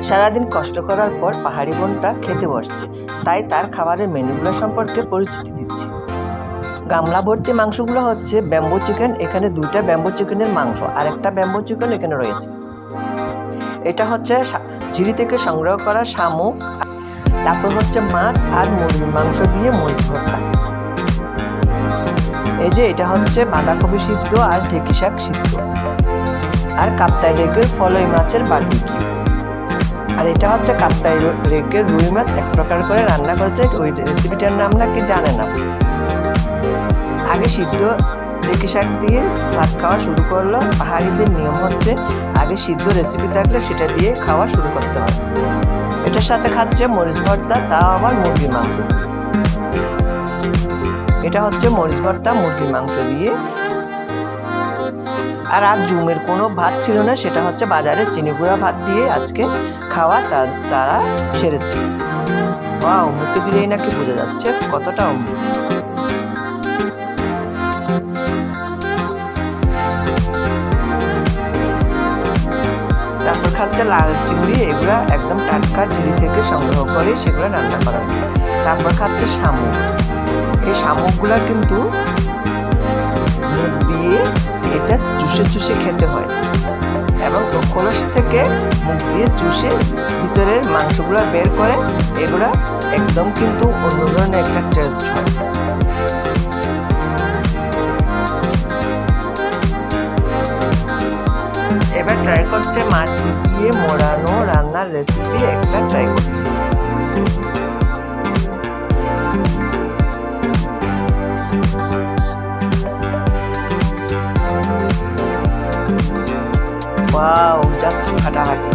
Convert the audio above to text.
সারাদিন কষ্ট করার পর পাহাড়ি বোনটা খেতে বসছে, তাই তার খাবারের মেনুগুলো সম্পর্কে পরিচিতি দিচ্ছে। গামলা ভর্তি মাংসগুলো হচ্ছে ব্যাম্বো চিকেন। এখানে 2টা ব্যাম্বো চিকেনের মাংস আর একটা ব্যাম্বো চিকেন এখানে রয়েছে। এটা হচ্ছে ঝিরি থেকে সংগ্রহ করা শামুক। তারপর হচ্ছে মাছ আর মুরগির মাংস দিয়ে মরিচ ভর্তা। এই যে এটা হচ্ছে বাঁধাকপি সিদ্ধ আর ঢেঁকি শাক সিদ্ধ, আর কাপ্তাই লেকের ফলই মাছের বারবিকিউ। আর এটা হচ্ছে কাপ্তাই লেকের রুই মাছ এক প্রকার করে রান্না করেছে। ওই রেসিপিটার নাম নাকি জানে না। আগে সিদ্ধ ঢেঁকি শাক দিয়ে ভাত খাওয়া শুরু করলো। পাহাড়িদের নিয়ম হচ্ছে আগে সিদ্ধ রেসিপি থাকলে সেটা দিয়ে খাওয়া শুরু করতে হবে। এটার সাথে খাচ্ছে মরিচ ভর্তা, তাও আবার মুরগির মাংস। এটা হচ্ছে মরিচ ভর্তা মুরগির মাংস দিয়ে। আর আজ জুমের কোনো ভাত ছিল না, সেটা হচ্ছে বাজারে চিনি গুঁড়া ভাত দিয়ে আজকে খাওয়া তারা সেরেছে। ওয়াও, মুখে দিলেই নাকি বোঝা যাচ্ছে কতটা অমৃত। তারপর খাচ্ছে লাল চিংড়ি। এগুলা একদম টাটকা ঝিরি থেকে সংগ্রহ করে সেগুলো রান্না করা হচ্ছে। তারপর খাচ্ছে শামুক। এই শামুকগুলা কিন্তু মুখ দিয়ে এটা চুষে চুষে খেতে হয়, এবং খোলস থেকে মুখ দিয়ে চুষে ভিতরের মাংসগুলো বের করে। এগুলা একদম কিন্তু অন্য ধরনের একটা টেস্ট হয়। এবার ট্রাই করছে মাছ দিয়ে মোড়ানো রান্নার রেসিপি একটা ট্রাই করছে। ওয়াও, জাস্ট ফাটাফাটি।